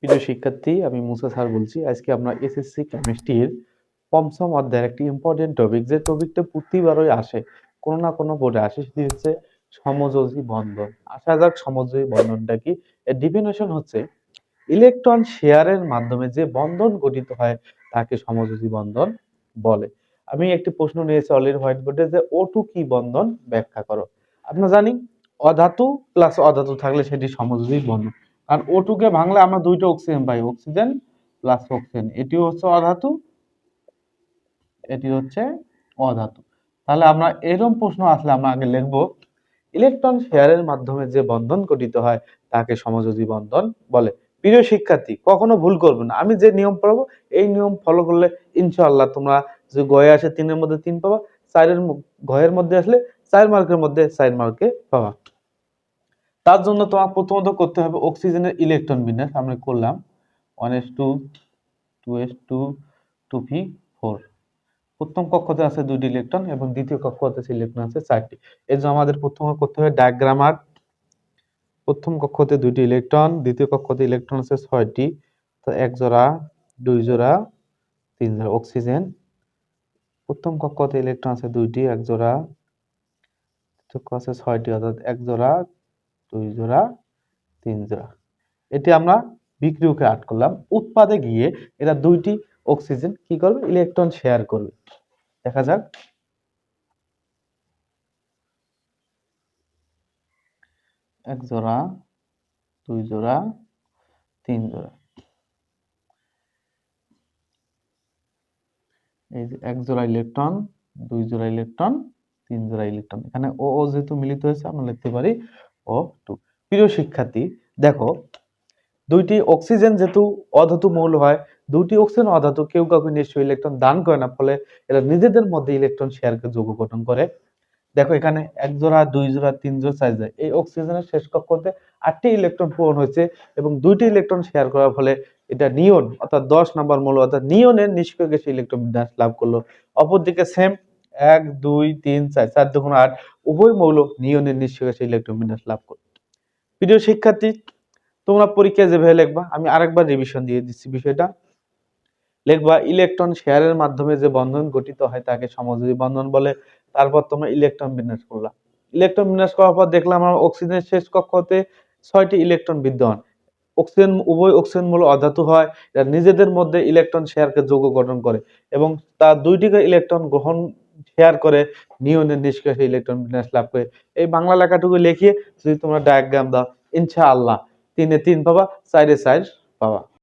প্রিয় শিক্ষার্থী, আমি মুসা স্যার বলছি। আজকে আমরা এসএসসি কেমিস্ট্রির পঞ্চম অধ্যায়ের একটি ইম্পর্টেন্ট টপিক, যে টপিকটা প্রতিবারই আসে, কোনো না কোনো বোর্ডে আসে, সেটি হচ্ছে সমযোজী বন্ধন। আসা যাক সমযোজী বন্ধনটা কি। এর ডিফিনেশন হচ্ছে ইলেকট্রন শেয়ারের মাধ্যমে যে বন্ধন গঠিত হয় তাকে সমযোজী বন্ধন বলে। আমি একটি প্রশ্ন নিয়েছি অলরেডি হোয়াইট বোর্ডে, যে O2 কি বন্ধন ব্যাখ্যা করো। আমরা জানি অধাতু প্লাস অধাতু থাকলে সেটি সমযোজী বন্ধন। কারণ O2 কে ভাঙলে আমরা দুইটা অক্সিজেন পাই, অক্সিজেন প্লাস অক্সিজেন। এটি হচ্ছে অধাতু, এটি হচ্ছে অধাতু। তাহলে আমরা এরকম প্রশ্ন আসলে আমরা আগে লিখবো ইলেকট্রন শেয়ারের মাধ্যমে যে বন্ধন গঠিত হয় তাকে সমযোজী বন্ধন বলে। প্রিয় শিক্ষার্থী, কখনো ভুল করবে না। আমি যে নিয়ম পড়াবো এই নিয়ম ফলো করলে ইনশাআল্লাহ তোমরা যে গয়ে আসে 3-এর মধ্যে 3 পাবা, 4-এর গয়ের মধ্যে আসলে 4 মার্কের মধ্যে 4 মার্কে পাবা। তার জন্য তোমার প্রথমত করতে হবে অক্সিজেনের ইলেকট্রন বিন্যাস। আমরা করলাম 1s2 2s2 2p4। প্রথম কক্ষতে আছে 2টি ইলেকট্রন এবং দ্বিতীয় কক্ষতে আছে ইলেকট্রন আছে 4টি। এর জন্য আমাদের প্রথমে করতে হবে ডায়াগ্রাম আর্ট। প্রথম কক্ষতে 2টি ইলেকট্রন, দ্বিতীয় কক্ষতে ইলেকট্রন আছে 6টি, তো 1 জোড়া 2 জোড়া 3 জোড়া অক্সিজেন। প্রথম কক্ষতে ইলেকট্রন আছে 2টি, 1 জোড়া, দ্বিতীয় কক্ষ আছে 6টি, অর্থাৎ 1 জোড়া 2 জোড়া 3 জোড়া। এটি আমরা বিক্রিয়কে আট করলাম। উৎপাদে গিয়ে এরা 2টি অক্সিজেন কি করবে, ইলেকট্রন শেয়ার করবে। দেখা যাক, 1 জোড়া 2 জোড়া 3 জোড়া। এই যে 1 জোড়া ইলেকট্রন 2 জোড়া ইলেকট্রন 3 জোড়া ইলেকট্রন। এখানে ও ও যেহেতু মিলিত হয়েছে আমরা লিখতে পারি O2। প্রিয় শিক্ষার্থী দেখো, 2টি অক্সিজেন যেহেতু অধাতু মৌল হয়, 2টি অক্সিজেন অধাতু, কেউ কাউকে নিশ্চয়ই ইলেকট্রন দান করে না, ফলে এরা নিজেদের মধ্যে ইলেকট্রন শেয়ারকে যৌগ গঠন করে। দেখো এখানে 1 জোড়া 2 জোড়া 3 জোড়া 4 জোড়া, এই অক্সিজেনের শেষ কক্ষতে 8টি ইলেকট্রন পূরণ হয়েছে এবং 2টি ইলেকট্রন শেয়ার করার ফলে এটা নিয়ন অর্থাৎ 10 নম্বর মৌল অর্থাৎ নিয়নের নিষ্ক্রিয় গ্যাসে ইলেকট্রন বিন্যাস লাভ করলো। অপরদিকে সেম 1 2 3 4 4 2 8 উভয় মৌল নিয়নের নিষ্ক্রিয় গ্যাসে ইলেকট্রন বিন্যাস লাভ করলো। প্রিয় শিক্ষার্থী, তোমরা পরীক্ষায় যেভাবে লিখবা আমি আরেকবার রিভিশন দিয়ে দিচ্ছি বিষয়টা। লিখবা ইলেকট্রন শেয়ারের মাধ্যমে যে বন্ধন গঠিত হয় তাকে সমযোজী বন্ধন বলে। তারপর তোমরা ইলেকট্রন বিন্যাস করলা। ইলেকট্রন বিন্যাস করার পর দেখলাম আমরা অক্সিজেনের শেষ কক্ষতে 6টি ইলেকট্রন বিদ্যমান। অক্সিজেন উভয় অক্সিজেন মূল অধাতু হয়, এরা নিজেদের মধ্যে ইলেকট্রন শেয়ারকে যৌগ গঠন করে এবং তার 2টি ইলেকট্রন গ্রহণ শেয়ার করে নিয়নের নিষ্ক্রিয় ইলেকট্রন বিন্যাস লাভ করে। এই বাংলা লেখাটুকু লিখিয়ে যদি তোমরা ডায়াগ্রাম দাও ইনশাআল্লাহ 3-এ 3 পাবা, 4-এ 4 পাবা।